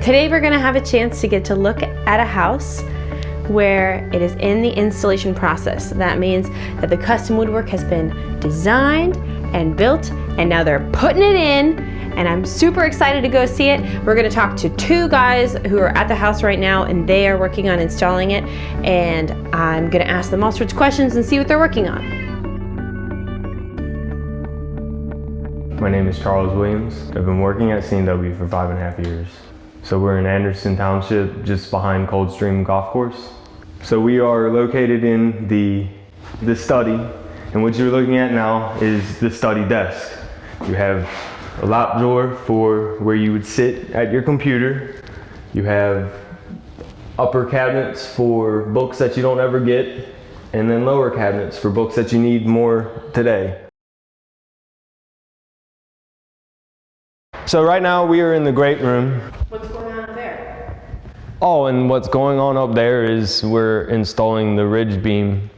Today we're gonna have a chance to get to look at a house where it is in the installation process. That means that the custom woodwork has been designed and built, and now they're putting it in, and I'm super excited to go see it. We're gonna talk to two guys who are at the house right now, and they are working on installing it, and I'm gonna ask them all sorts of questions and see what they're working on. My name is Charles Williams. I've been working at C&W for 5.5 years. So we're in Anderson Township, just behind Coldstream Golf Course. So we are located in the study, and what you're looking at now is the study desk. You have a lap drawer for where you would sit at your computer. You have upper cabinets for books that you don't ever get, and then lower cabinets for books that you need more today. So right now we are in the great room. What's going on up there? Oh, and what's going on up there is we're installing the ridge beam.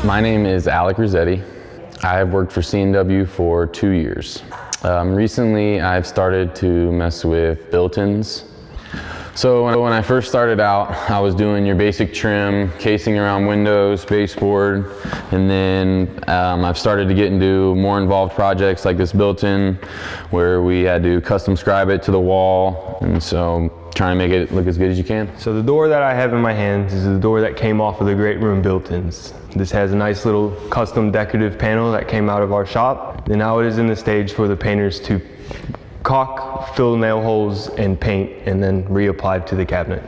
My name is Alec Rossetti. I have worked for C&W for 2 years. Recently, I've started to mess with BuiltIns. So when I first started out, I was doing your basic trim, casing around windows, baseboard, and then I've started to get into more involved projects like this built-in, where we had to custom scribe it to the wall, and so trying to make it look as good as you can. So the door that I have in my hands is the door that came off of the great room BuiltIns. This has a nice little custom decorative panel that came out of our shop. And now it is in the stage for the painters to caulk, fill nail holes, and paint, and then reapply to the cabinet.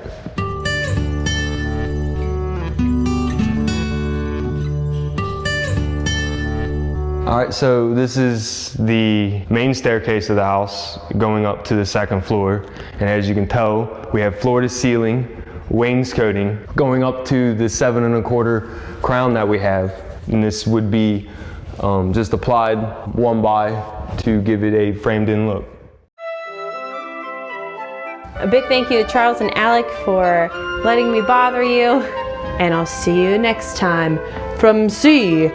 All right, so this is the main staircase of the house going up to the second floor. And as you can tell, we have floor to ceiling wainscoting going up to the 7 1/4 crown that we have. And this would be just applied one by to give it a framed in look. A big thank you to Charles and Alec for letting me bother you, and I'll see you next time from C&W.